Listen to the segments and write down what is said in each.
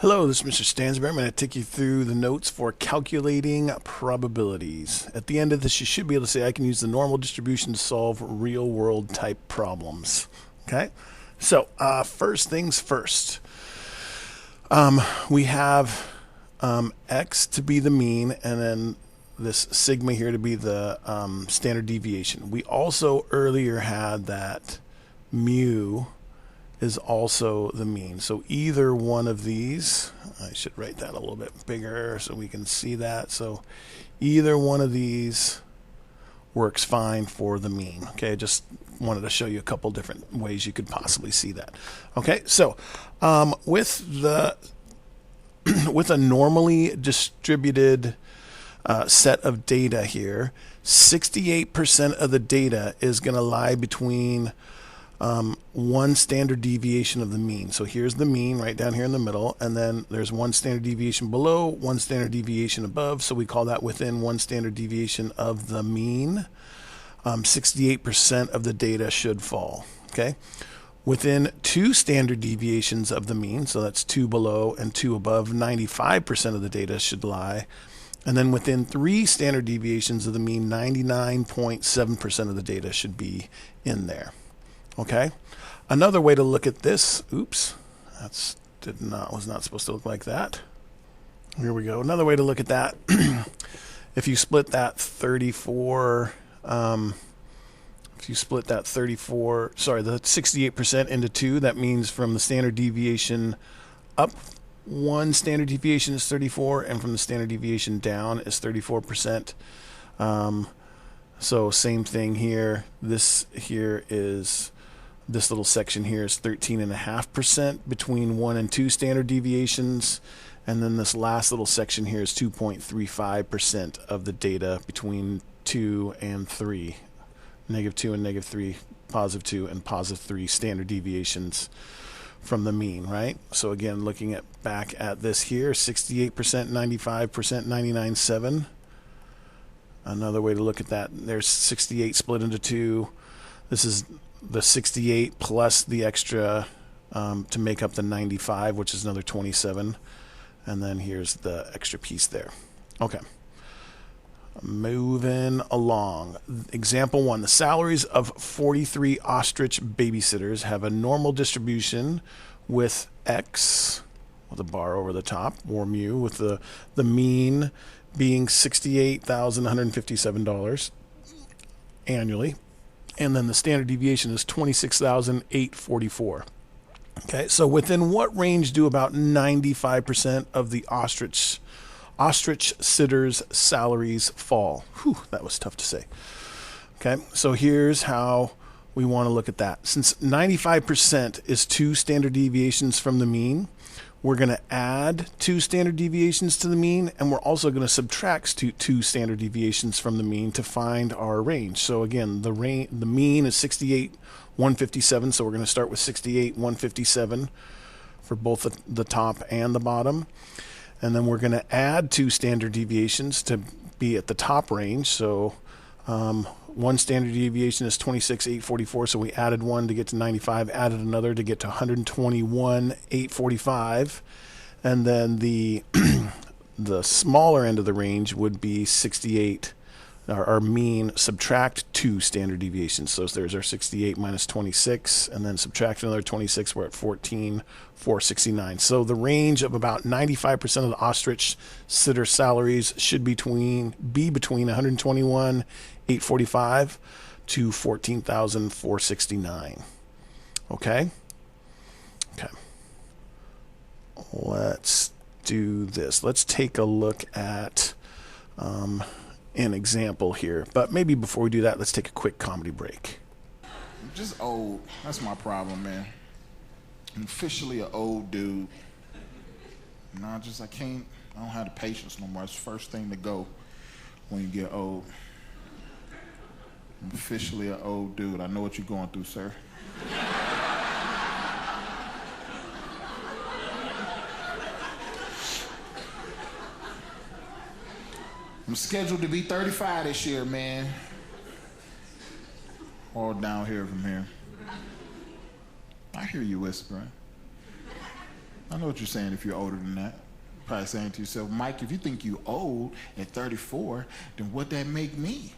Hello, this is Mr. Stansbury. I'm going to take you through the notes for calculating probabilities. At the end of this, you should be able to say I can use the normal distribution to solve real-world type problems. Okay? So, first things first. We have x to be the mean, and then this sigma here to be the standard deviation. We also earlier had that mu is also the mean. So either one of these, I should write that a little bit bigger so we can see that. So either one of these works fine for the mean. Okay, just wanted to show you a couple different ways you could possibly see that. Okay, so with a normally distributed set of data here, 68% of the data is going to lie between one standard deviation of the mean. So here's the mean right down here in the middle, and then there's one standard deviation below, one standard deviation above, so we call that within one standard deviation of the mean. 68% of the data should fall. Okay, within two standard deviations of the mean, so that's two below and two above, 95% of the data should lie. And then within three standard deviations of the mean, 99.7% of the data should be in there. Okay, another way to look at this, oops, was not supposed to look like that. Here we go. Another way to look at that, if you split that 34, the 68% into two, that means from the standard deviation up one standard deviation is 34, and from the standard deviation down is 34%. So same thing here. This little section here is 13.5% between 1 and 2 standard deviations, and then this last little section here is 2.35% of the data between 2 and 3, -2 and -3, +2 and +3 standard deviations from the mean, right? So again, looking back at this here, 68%, 95%, 99.7. Another way to look at that, there's 68 split into 2. This is the 68 plus the extra to make up the 95, which is another 27. And then here's the extra piece there. Okay. Moving along. Example 1. The salaries of 43 ostrich babysitters have a normal distribution with X, with a bar over the top, or mu, with the mean being $68,157 annually. And then the standard deviation is 26,844. Okay, so within what range do about 95% of the ostrich sitters' salaries fall? Whew, that was tough to say. Okay, so here's how we want to look at that. Since 95% is two standard deviations from the mean, we're going to add two standard deviations to the mean, and we're also going to subtract two standard deviations from the mean to find our range. So again, the mean is 68,157, so we're going to start with 68,157 for both the top and the bottom. And then we're going to add two standard deviations to be at the top range. So one standard deviation is 26,844, so we added one to get to 95, added another to get to 121,845, and then the the smaller end of the range would be 68. Our mean, subtract two standard deviations. So there's our 68 minus 26, and then subtract another 26, we're at 14,469. So the range of about 95% of the ostrich sitter salaries should be between 121,845 to 14,469. Okay? Okay. Let's do this. Let's take a look at an example here. But maybe before we do that, let's take a quick comedy break. I'm just old. That's my problem, man. I'm officially an old dude. I don't have the patience no more. It's the first thing to go when you get old. I'm officially an old dude. I know what you're going through, sir. I'm scheduled to be 35 this year, man. All down here from here. I hear you whispering. I know what you're saying if you're older than that. Probably saying to yourself, Mike, if you think you old at 34, then what that make me?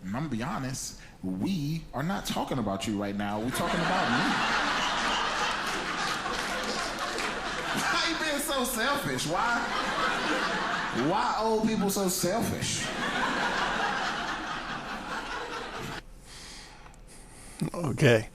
And I'm gonna be honest, we are not talking about you right now. We're talking about me. Why you being so selfish? Why old people so selfish? Okay.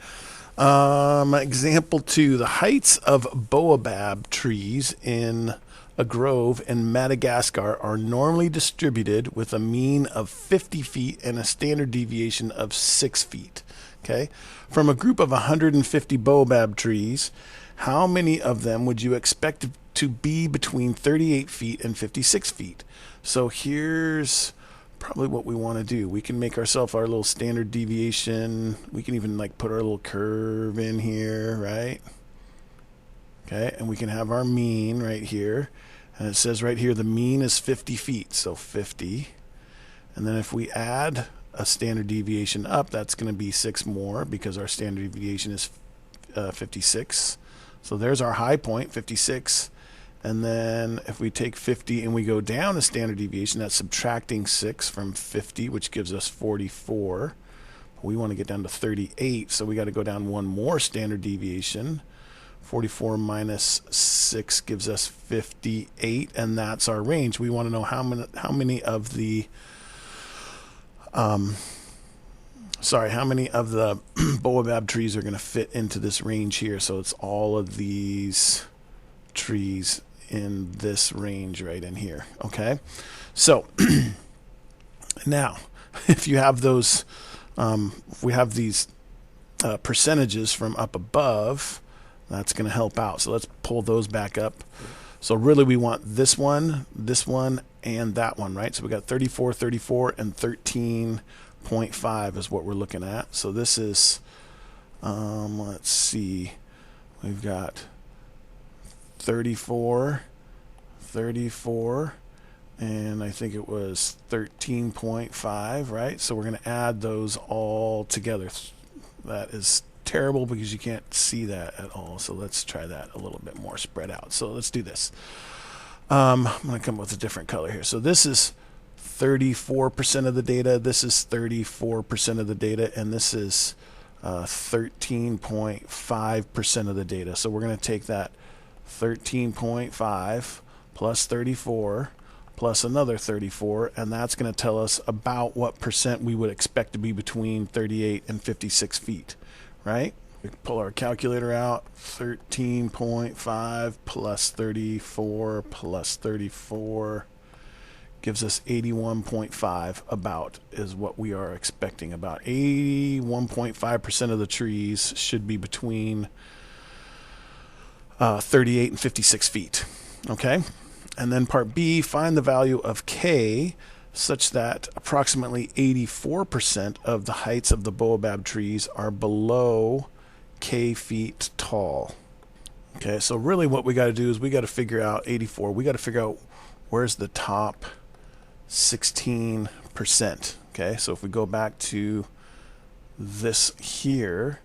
Example 2, the heights of baobab trees in a grove in Madagascar are normally distributed with a mean of 50 feet and a standard deviation of 6 feet. Okay. From a group of 150 baobab trees, how many of them would you expect to be between 38 feet and 56 feet? So here's probably what we want to do. We can make ourselves our little standard deviation. We can even like put our little curve in here, right? Okay, and we can have our mean right here. And it says right here the mean is 50 feet, so 50. And then if we add a standard deviation up, that's going to be 6 more because our standard deviation is 56. So there's our high point, 56. And then if we take 50 and we go down a standard deviation, that's subtracting 6 from 50, which gives us 44. We want to get down to 38, so we got to go down one more standard deviation. 44 minus 6 gives us 58, and that's our range. We want to know how many of the baobab trees are going to fit into this range here. So it's all of these trees in this range right in here. Okay, so now if you have those, if we have these percentages from up above, that's going to help out. So let's pull those back up. So really we want this one, and that one, right? So we got 34, 34, and 13.5 is what we're looking at. So this is, let's see, we've got 34, 34, and I think it was 13.5, right? So we're going to add those all together. That is terrible because you can't see that at all. So let's try that a little bit more spread out. So let's do this. I'm going to come up with a different color here. So this is 34% of the data. This is 34% of the data, and this is 13.5% of the data. So we're going to take that 13.5 plus 34 plus another 34, and that's going to tell us about what percent we would expect to be between 38 and 56 feet, right? We pull our calculator out. 13.5 plus 34 plus 34 gives us 81.5, about is what we are expecting. About 81.5% of the trees should be between 38 and 56 feet. Okay, and then part B, find the value of K such that approximately 84% of the heights of the baobab trees are below K feet tall. Okay, so really what we got to do is we got to figure out 84. We got to figure out where's the top 16%. Okay, so if we go back to this here,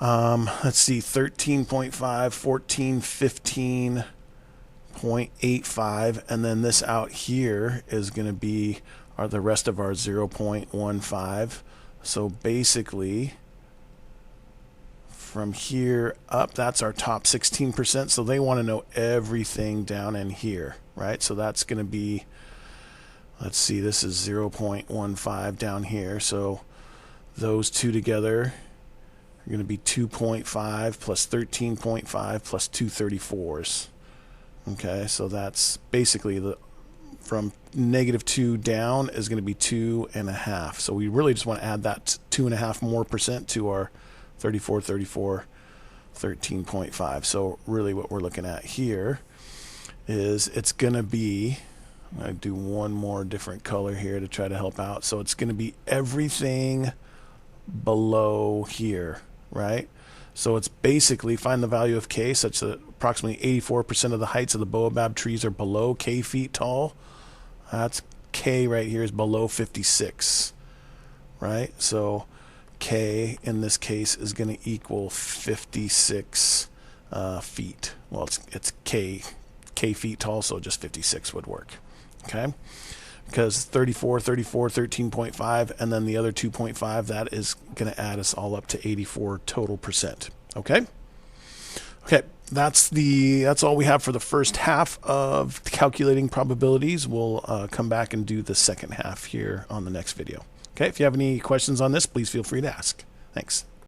let's see, 13.5, 14, 15.85, and then this out here is going to be the rest of our 0.15. So basically, from here up, that's our top 16%. So they want to know everything down in here, right? So that's going to be, let's see, this is 0.15 down here. So those two together are going to be 2.5 plus 13.5 plus 234s. Okay, so that's basically from -2 down is going to be 2.5. So we really just want to add that 2.5 more percent to our 34, 34, 13.5. So really what we're looking at here is it's going to be, I'm going to do one more different color here to try to help out. So it's going to be everything below here, right? So it's basically find the value of K such that approximately 84% of the heights of the baobab trees are below K feet tall. That's K right here is below 56, right? So K in this case is going to equal 56 feet. Well, it's K feet tall, so just 56 would work. Okay? Because 34, 34, 13.5, and then the other 2.5, that is going to add us all up to 84 total percent. Okay? Okay, that's all we have for the first half of calculating probabilities. We'll come back and do the second half here on the next video. Okay, if you have any questions on this, please feel free to ask. Thanks.